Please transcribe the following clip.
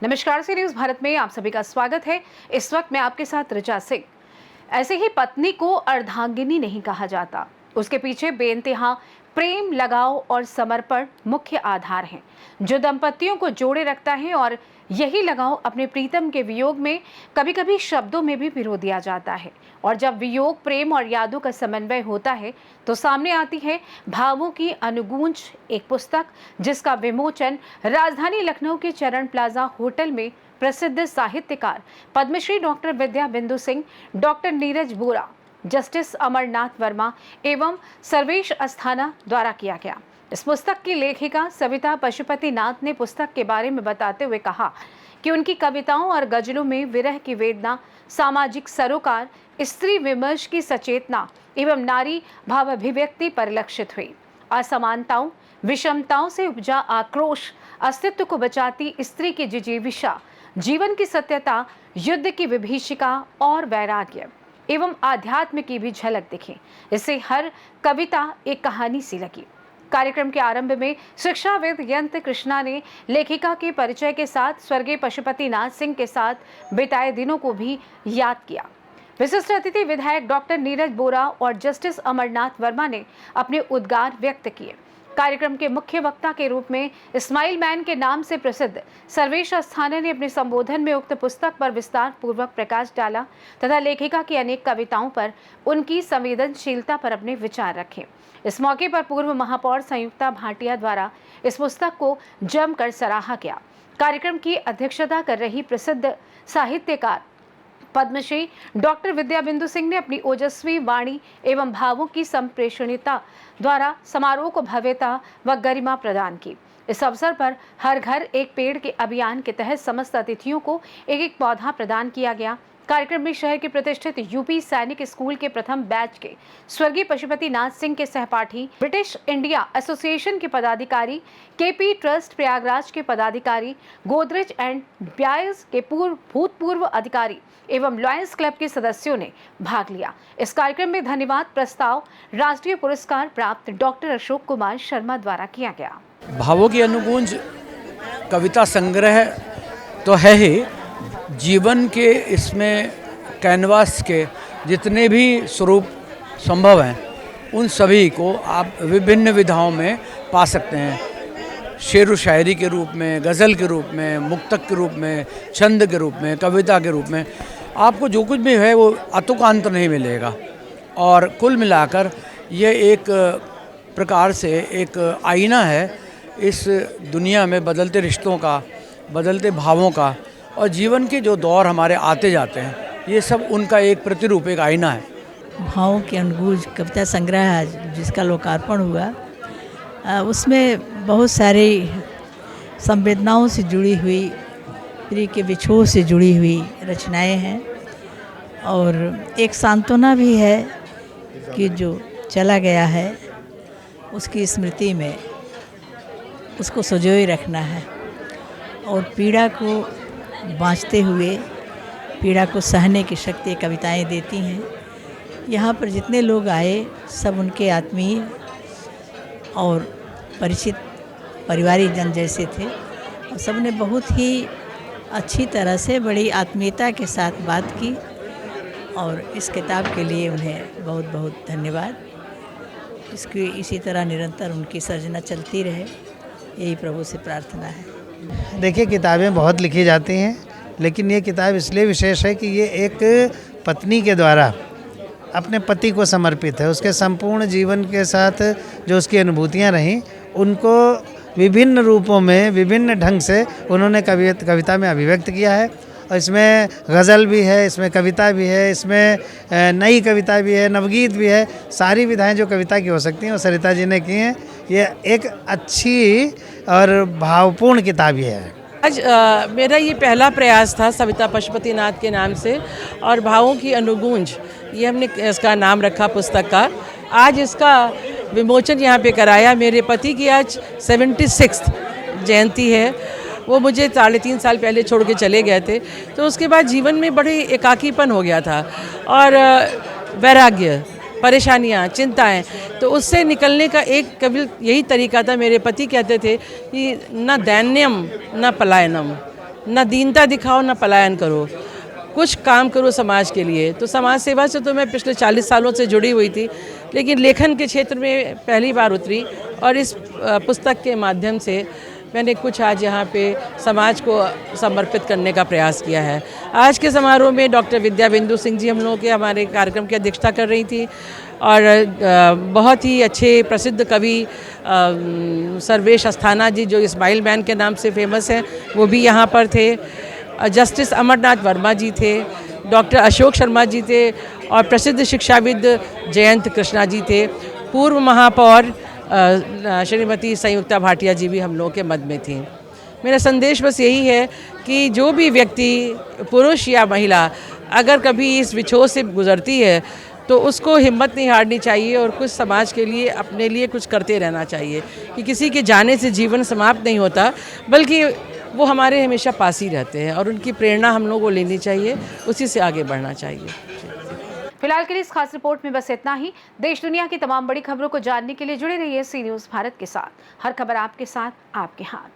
नमस्कार, सी न्यूज़ भारत में आप सभी का स्वागत है। इस वक्त मैं आपके साथ ऋचा सिंह। ऐसे ही पत्नी को अर्धांगिनी नहीं कहा जाता, उसके पीछे बेइंतहा प्रेम, लगाव और समर्पण मुख्य आधार हैं जो दंपतियों को जोड़े रखता है। और यही लगाव अपने प्रीतम के वियोग में कभी कभी शब्दों में भी पिरो दिया जाता है। और जब वियोग, प्रेम और यादों का समन्वय होता है तो सामने आती है भावों की अनुगूंज, एक पुस्तक जिसका विमोचन राजधानी लखनऊ के चरण प्लाजा होटल में प्रसिद्ध साहित्यकार पद्मश्री डॉक्टर विद्या बिंदु सिंह, डॉक्टर नीरज बोरा, जस्टिस अमरनाथ वर्मा एवं सर्वेश अस्थाना द्वारा किया गया। इस पुस्तक की लेखिका सविता पशुपति नाथ ने पुस्तक के बारे में बताते हुए कहा कि उनकी कविताओं और गजलों में विरह की वेदना, सामाजिक सरोकार, स्त्री विमर्श की सचेतना एवं नारी भावाभिव्यक्ति परिलक्षित हुई। असमानताओं, विषमताओं से उपजा आक्रोश, अस्तित्व को बचाती स्त्री की जिजीविषा, जीवन की सत्यता, युद्ध की विभीषिका और वैराग्य एवं आध्यात्म की भी झलक दिखी। इससे हर कविता एक कहानी सी लगी। कार्यक्रम के आरंभ में शिक्षाविद यंत्र कृष्णा ने लेखिका के परिचय के साथ स्वर्गीय पशुपति नाथ सिंह के साथ बिताए दिनों को भी याद किया। विशिष्ट अतिथि विधायक डॉक्टर नीरज बोरा और जस्टिस अमरनाथ वर्मा ने अपने उद्गार व्यक्त किए। कार्यक्रम के मुख्य वक्ता के रूप में इस्माइल मैन के नाम से प्रसिद्ध सर्वेश अस्थाना ने अपने संबोधन में उक्त पुस्तक पर विस्तार पूर्वक प्रकाश डाला तथा लेखिका की अनेक कविताओं पर उनकी संवेदनशीलता पर अपने विचार रखे। इस मौके पर पूर्व महापौर संयुक्ता भाटिया द्वारा इस पुस्तक को जमकर सराहा गया। कार्यक्रम की अध्यक्षता कर रही प्रसिद्ध साहित्यकार पद्मश्री डॉक्टर विद्या बिंदु सिंह ने अपनी ओजस्वी वाणी एवं भावों की संप्रेषणीयता द्वारा समारोह को भव्यता व गरिमा प्रदान की। इस अवसर पर हर घर एक पेड़ के अभियान के तहत समस्त अतिथियों को एक एक पौधा प्रदान किया गया। कार्यक्रम में शहर के प्रतिष्ठित यूपी सैनिक स्कूल के प्रथम बैच के स्वर्गीय पशुपति नाथ सिंह के सहपाठी, ब्रिटिश इंडिया एसोसिएशन के पदाधिकारी, केपी ट्रस्ट प्रयागराज के पदाधिकारी, गोदरेज एंड ब्यायर्स के भूतपूर्व अधिकारी एवं लॉयंस क्लब के सदस्यों ने भाग लिया। इस कार्यक्रम में धन्यवाद प्रस्ताव राष्ट्रीय पुरस्कार प्राप्त डॉक्टर अशोक कुमार शर्मा द्वारा किया गया। भावों की अनुगूंज कविता संग्रह तो है ही, जीवन के इसमें कैनवास के जितने भी स्वरूप संभव हैं उन सभी को आप विभिन्न विधाओं में पा सकते हैं। शेर व शायरी के रूप में, गज़ल के रूप में, मुक्तक के रूप में, छंद के रूप में, कविता के रूप में, आपको जो कुछ भी है वो अतुकांत नहीं मिलेगा। और कुल मिलाकर ये एक प्रकार से एक आईना है इस दुनिया में बदलते रिश्तों का, बदलते भावों का, और जीवन के जो दौर हमारे आते जाते हैं, ये सब उनका एक प्रतिरूप, एक आईना है। भावों की अनुगूंज कविता संग्रह जिसका लोकार्पण हुआ, उसमें बहुत सारी संवेदनाओं से जुड़ी हुई, प्रिय के विछोह से जुड़ी हुई रचनाएं हैं। और एक सांत्वना भी है कि जो चला गया है उसकी स्मृति में उसको संजोए रखना है और पीड़ा को बाँचते हुए पीड़ा को सहने की शक्ति कविताएं देती हैं। यहाँ पर जितने लोग आए सब उनके आत्मीय और परिचित परिवारिक जन जैसे थे और सब ने बहुत ही अच्छी तरह से बड़ी आत्मीयता के साथ बात की और इस किताब के लिए उन्हें बहुत बहुत धन्यवाद। इसकी इसी तरह निरंतर उनकी सर्जना चलती रहे, यही प्रभु से प्रार्थना है। देखिए, किताबें बहुत लिखी जाती हैं, लेकिन ये किताब इसलिए विशेष है कि ये एक पत्नी के द्वारा अपने पति को समर्पित है। उसके संपूर्ण जीवन के साथ जो उसकी अनुभूतियाँ रहीं उनको विभिन्न रूपों में, विभिन्न ढंग से उन्होंने कविता में अभिव्यक्त किया है। और इसमें गज़ल भी है, इसमें कविता भी है, इसमें नई कविता भी है, नवगीत भी है। सारी विधाएं जो कविता की हो सकती हैं वो सरिता जी ने की हैं। ये एक अच्छी और भावपूर्ण किताब ये है। आज मेरा ये पहला प्रयास था सविता पशुपति नाथ के नाम से, और भावों की अनुगूंज ये हमने इसका नाम रखा पुस्तक का। आज इसका विमोचन यहाँ पे कराया। मेरे पति की आज 76th जयंती है। वो मुझे 3.5 साल पहले छोड़ के चले गए थे, तो उसके बाद जीवन में बड़ी एकाकीपन हो गया था और वैराग्य परेशानियाँ, चिंताएं, तो उससे निकलने का एक केवल यही तरीका था। मेरे पति कहते थे कि न दैन्यम न पलायनम, न दीनता दिखाओ न पलायन करो, कुछ काम करो समाज के लिए। तो समाज सेवा से तो मैं पिछले 40 सालों से जुड़ी हुई थी, लेकिन लेखन के क्षेत्र में पहली बार उतरी और इस पुस्तक के माध्यम से मैंने कुछ आज यहाँ पे समाज को समर्पित करने का प्रयास किया है। आज के समारोह में डॉक्टर विद्या बिंदु सिंह जी हम लोगों के हमारे कार्यक्रम की अध्यक्षता कर रही थी और बहुत ही अच्छे प्रसिद्ध कवि सर्वेश अस्थाना जी, जो इस्माइल मैन के नाम से फेमस हैं, वो भी यहाँ पर थे। जस्टिस अमरनाथ वर्मा जी थे, डॉक्टर अशोक शर्मा जी थे और प्रसिद्ध शिक्षाविद जयंत कृष्णा जी थे। पूर्व महापौर श्रीमती संयुक्ता भाटिया जी भी हम लोगों के मध्य में थी। मेरा संदेश बस यही है कि जो भी व्यक्ति, पुरुष या महिला, अगर कभी इस विछोह से गुजरती है तो उसको हिम्मत नहीं हारनी चाहिए और कुछ समाज के लिए, अपने लिए कुछ करते रहना चाहिए, कि किसी के जाने से जीवन समाप्त नहीं होता, बल्कि वो हमारे हमेशा पास ही रहते हैं और उनकी प्रेरणा हम लोगों को लेनी चाहिए, उसी से आगे बढ़ना चाहिए। फिलहाल के लिए इस खास रिपोर्ट में बस इतना ही। देश दुनिया की तमाम बड़ी खबरों को जानने के लिए जुड़े रहिए सी न्यूज़ भारत के साथ। हर खबर आपके साथ, आपके हाथ।